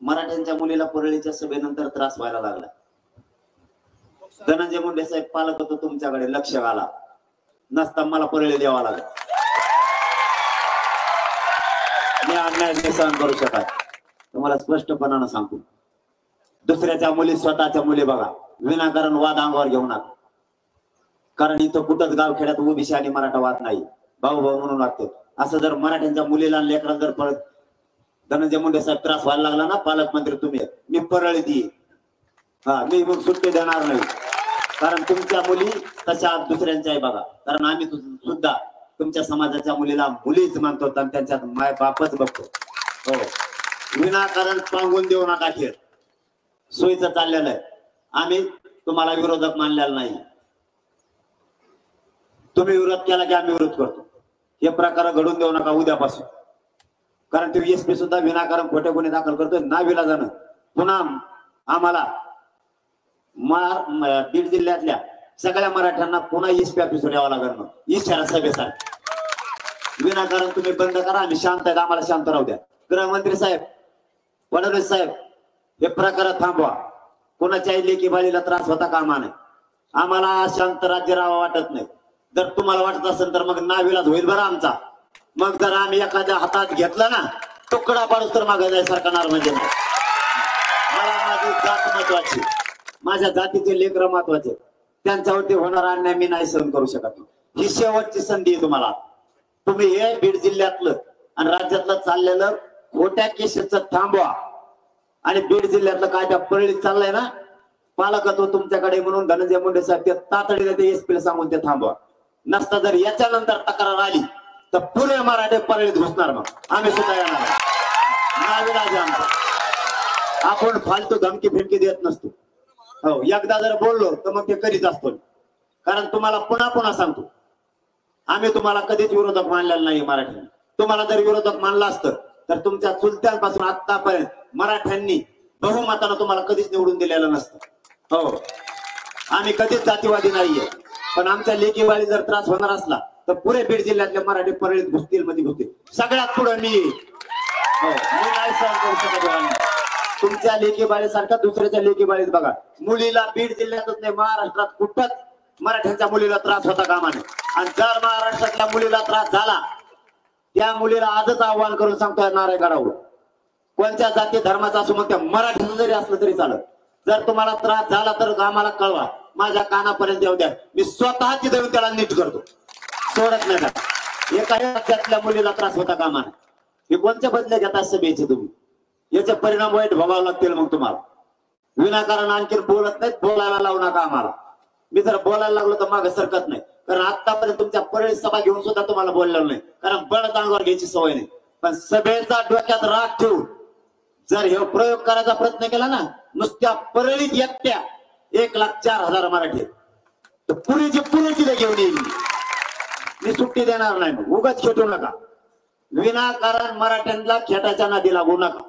मराठ्यांच्या मुलीला परळीच्या सभेनंतर त्रास व्हायला लागला। धनंजय मुंडे साहेब पालक होतो, तुमच्याकडे लक्ष घाला, नसता मला परळी द्यावा लागला। मी अन्याय सहन करू शकत, तुम्हाला स्पष्टपणाने सांगतो। दुसऱ्याच्या मुली स्वतःच्या मुली बघा, विनाकारण वाद अंगावर घेऊ नका, कारण इथं कुठंच गावखेड्यात ओबीसी आणि मराठा वाद नाही, भाऊ भाऊ म्हणून वागतो। असं जर मराठ्यांच्या मुलीला लेकरांना जर परत धनंजय मुंडे साहेब त्रास व्हायला लागला ना, पालकमंत्री तुम्ही, मी परळी देईन, मी मग सुट्टी देणार नाही, कारण तुमच्या मुली तशा दुसऱ्यांच्या आहे बघा। कारण आम्ही सुद्धा तुमच्या समाजाच्या मुलीला मुलीच मानतो आणि त्यांच्यात माय बापच बघतो। हो, विनाकारण पांगून देऊ नका, खेळ सोयीचं चाललेलं आहे। आम्ही तुम्हाला विरोधक मानलेला नाही, तुम्ही विरोध केला की आम्ही विरोध करतो, हे प्रकार घडून देऊ नका उद्यापासून। कारण ते एसपी सुद्धा विनाकारण खोटे गुन्हे दाखल करतोय, नाविलाजानं पुन्हा आम्हाला बीड जिल्ह्यातल्या सगळ्या मराठ्यांना पुन्हा एसपी ऑफिसवर यावं लागणार, इशारा सभेसाठी। विनाकारण तुम्ही बंद करा, आम्ही शांत आहेत, आम्हाला शांत राहू द्या। गृहमंत्री साहेब, फडणवीस साहेब, हे प्रकार थांबवा, कोणाच्याही लेकी बाळीला त्रास होता कामा नये। आम्हाला शांत राज्य राहावं वाटत नाही, जर तुम्हाला वाटत असेल तर मग नाविलाज होईल बरं आमचा। मग जर आम्ही एखाद्या हातात घेतला ना, तुकडा पाडूस तर मागे जायसारखा नार म्हणजे नाही। मला माझी जात महत्वाची, माझ्या जातीचे लेकर महत्वाचे, त्यांच्यावरती होणारा अन्याय मी नाही सहन करू शकत। ही शेवटची संधी आहे तुम्हाला, तुम्ही हे बीड जिल्ह्यातलं आणि राज्यातलं चाललेलं खोट्या केसेसचं थांबवा, आणि बीड जिल्ह्यातलं काय त्या परळीत चाललंय ना, पालकत्व तुमच्याकडे म्हणून धनंजय मुंडे साहेब ते तातडीने ते एसपीला सांगून ते थांबवा। नसता जर याच्यानंतर तक्रार आली तर पुरे मराठे परळीत घुसणार, मग आम्ही सुद्धा येणार। आपण फालतू धमकी फिरकी देत नसतो, हो, एकदा जर बोललो तर मग ते करीत असतो। कारण तुम्हाला पुन्हा पुन्हा सांगतो, आम्ही तुम्हाला कधीच विरोधक मानलेला नाही मराठ्यांनी। तुम्हाला जर विरोधक मानलं असतं तर तुमच्या चुलत्यांपासून आतापर्यंत मराठ्यांनी बहुमतानं तुम्हाला कधीच निवडून दिलेलं नसतं। हो, आम्ही कधीच जातीवादी नाहीये, पण आमच्या लेकीवाळी जर त्रास होणार असला तर पुरे बीड जिल्ह्यातले मराठी परळीत घुसतील, मध्ये घुसतील। सगळ्यात पुढे मी, हो, मी नाही सहन करू शकत। तुमच्या लेकीबाळी सारखा दुसऱ्याच्या लेकीबाळीत बघा, मुलीला बीड जिल्ह्यातच नाही महाराष्ट्रात कुठंच मराठ्यांच्या मुलीला त्रास होता कामा नये। आणि जर महाराष्ट्रातल्या मुलीला त्रास झाला, त्या मुलीला आजच आव्हान करून सांगतोय नारायणगडावर, कोणत्या जाती धर्माचा असो, मग त्या मराठीचं जरी असलं तरी चालत, जर तुम्हाला त्रास झाला तर आम्हाला कळवा, माझ्या कानापर्यंत येऊ द्या, मी स्वतः तिथे येऊन त्याला नीट करतो, सोडत नाही का। एका राज्यातल्या मुलीला त्रास होता कामा नये, हे कोणत्या बदल्या घेता सभेचे तुम्ही, याचे परिणाम वाईट भोगावे लागतील मग तुम्हाला। विनाकारण आणखी बोलत नाहीत, बोलायला लावू नका आम्हाला। मी जर बोलायला लागलो तर मागे सरकत नाही, कारण आतापर्यंत तुमच्या परळी सभा घेऊन सुद्धा तुम्हाला बोललेलं नाही, कारण बळत अंगावर घ्यायची सवय नाही। पण सभेचा डोक्यात राग ठेवून जर हे प्रयोग करायचा प्रयत्न केला ना, नुसत्या परळीत एकट्या 1,04,000 मराठी तर पुरीची तिथे घेऊन येईल, मी सुट्टी देणार नाही। उगाच खेटू नका, विनाकारण मराठ्यांना खेटाच्या नादी लागू नका।